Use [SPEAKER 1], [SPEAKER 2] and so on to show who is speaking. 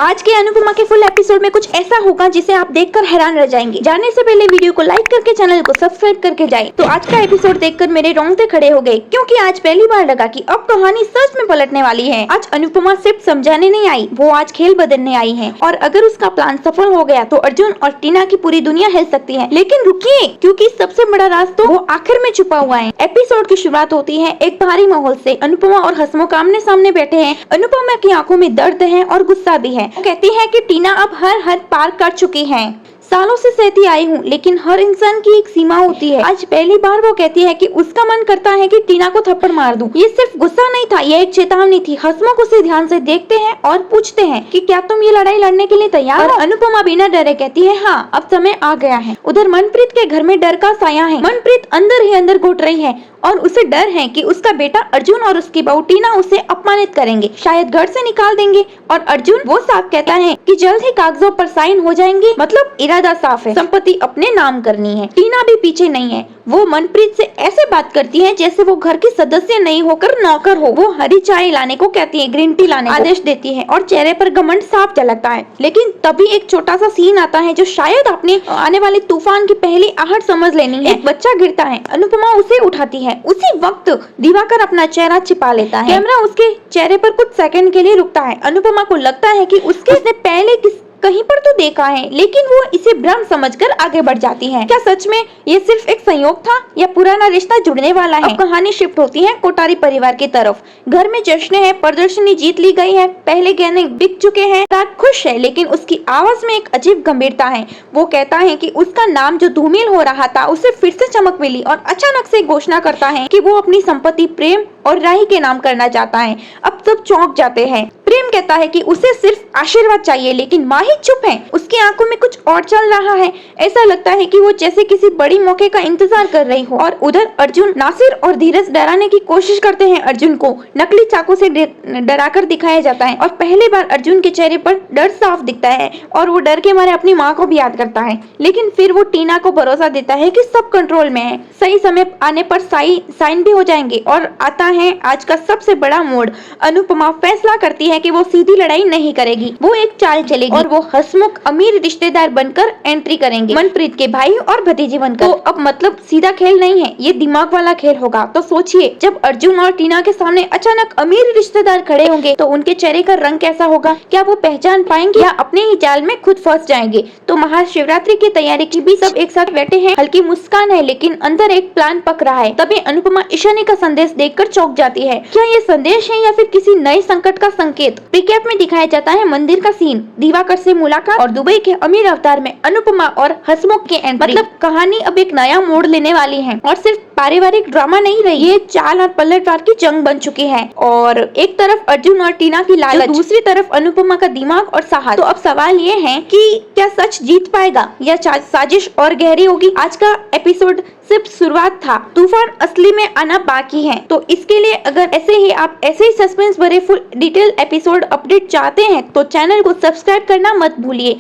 [SPEAKER 1] आज के अनुपमा के फुल एपिसोड में कुछ ऐसा होगा जिसे आप देखकर हैरान रह जाएंगे। जाने से पहले वीडियो को लाइक करके चैनल को सब्सक्राइब करके जाएं। तो आज का एपिसोड देखकर मेरे रोंगटे खड़े हो गए, क्योंकि आज पहली बार लगा कि अब कहानी सच में पलटने वाली है। आज अनुपमा सिर्फ समझाने नहीं आई, वो आज खेल बदलने आई है। और अगर उसका प्लान सफल हो गया तो अर्जुन और टीना की पूरी दुनिया हिल सकती है। लेकिन रुकिए, क्योंकि सबसे बड़ा राज तो वो आखिर में छुपा हुआ है। एपिसोड की शुरुआत होती है एक भारी माहौल से। अनुपमा और हसमुख आमने सामने बैठे हैं। अनुपमा की आंखों में दर्द है और गुस्सा भी है। वो कहती है कि टीना अब हर हद पार कर चुकी है। सालों से सहती आई हूँ, लेकिन हर इंसान की एक सीमा होती है। आज पहली बार वो कहती है कि उसका मन करता है कि टीना को थप्पड़ मार दूं। ये सिर्फ गुस्सा नहीं था, ये एक चेतावनी थी। हसमुख उसे ध्यान से देखते हैं और पूछते हैं कि क्या तुम ये लड़ाई लड़ने के लिए तैयार हो? अनुपमा बिना डरे कहती है हाँ, अब समय आ गया है। उधर मनप्रीत के घर में डर का साया है। मनप्रीत अंदर ही अंदर घुट रही है और उसे डर है कि उसका बेटा अर्जुन और उसकी बहू टीना उसे अपमानित करेंगे, शायद घर से निकाल देंगे। और अर्जुन वो साफ कहता है कि जल्द ही कागजों पर साइन हो जाएंगे, मतलब इरादा साफ है, संपत्ति अपने नाम करनी है। टीना भी पीछे नहीं है। वो मनप्रीत से ऐसे बात करती है जैसे वो घर की सदस्य नहीं होकर नौकर हो। वो हरी चाय लाने को कहती है, ग्रीन टी लाने आदेश देती है और चेहरे पर घमंड साफ झलकता है। लेकिन तभी एक छोटा सा सीन आता है जो शायद अपने आने वाले तूफान की पहली आहट समझ लेनी है। एक बच्चा गिरता है, अनुपमा उसे उठाती है। उसी वक्त दिवाकर अपना चेहरा छिपा लेता है। कैमरा उसके चेहरे पर कुछ सेकंड के लिए रुकता है। अनुपमा को लगता है कि उसने पहले कहीं पर तो देखा है, लेकिन वो इसे भ्रम समझकर आगे बढ़ जाती है। क्या सच में ये सिर्फ एक संयोग था या पुराना रिश्ता जुड़ने वाला है? अब कहानी शिफ्ट होती है कोठारी परिवार की तरफ। घर में जश्न है, प्रदर्शनी जीत ली गई है, पहले गहने बिक चुके हैं। रात खुश है, लेकिन उसकी आवाज में एक अजीब गंभीरता है। वो कहता है कि उसका नाम जो धूमिल हो रहा था उसे फिर से चमक मिली, और अचानक से घोषणा करता है कि वो अपनी संपत्ति प्रेम और राही के नाम करना चाहता है। अब सब चौंक जाते हैं। प्रेम कहता है कि उसे सिर्फ आशीर्वाद चाहिए, लेकिन माही चुप है। उसकी आंखों में कुछ और चल रहा है। ऐसा लगता है कि वो जैसे किसी बड़ी मौके का इंतजार कर रही हो। और उधर अर्जुन, नासिर और धीरज डराने की कोशिश करते हैं। अर्जुन को नकली चाकू से डराकर दिखाया जाता है और पहली बार अर्जुन के चेहरे पर डर साफ दिखता है और वो डर के मारे अपनी माँ को भी याद करता है। लेकिन फिर वो टीना को भरोसा देता है कि सब कंट्रोल में है, सही समय आने पर साइन भी हो जाएंगे। और आता है आज का सबसे बड़ा मोड़। अनुपमा फैसला करती है कि वो सीधी लड़ाई नहीं करेगी, वो एक चाल चलेगी और वो हसमुख अमीर रिश्तेदार बनकर एंट्री करेंगे, मनप्रीत के भाई और भतीजे बनकर। तो अब मतलब सीधा खेल नहीं है, ये दिमाग वाला खेल होगा। तो सोचिए, जब अर्जुन और टीना के सामने अचानक अमीर रिश्तेदार खड़े होंगे तो उनके चेहरे का रंग कैसा होगा? क्या वो पहचान पाएंगे या अपने ही जाल में खुद फंस जाएंगे? तो महाशिवरात्रि की तैयारी के बीच सब एक साथ बैठे हैं। हल्की मुस्कान है, लेकिन अंदर एक प्लान पक रहा है। तभी अनुपमा ईशानी का संदेश देखकर चौंक जाती है। क्या ये संदेश है या फिर किसी नए संकट का संकेत? रिकैप में दिखाया जाता है मंदिर का सीन, दिवाकर से मुलाकात और दुबई के अमीर अवतार में अनुपमा और हसमुख के एंट्री। मतलब कहानी अब एक नया मोड़ लेने वाली है और सिर्फ पारिवारिक ड्रामा नहीं रही, ये चाल और पलटवार की जंग बन चुकी है। और एक तरफ अर्जुन और टीना की लालच, दूसरी तरफ अनुपमा का दिमाग और साहस। तो अब सवाल ये है कि क्या सच जीत पाएगा या साजिश और गहरी होगी? आज का एपिसोड सिर्फ शुरुआत था, तूफान असली में आना बाकी है। तो इसके लिए अगर आप ऐसे ही सस्पेंस भरे फुल डिटेल एपिसोड अपडेट चाहते हैं तो चैनल को सब्सक्राइब करना मत भूलिए।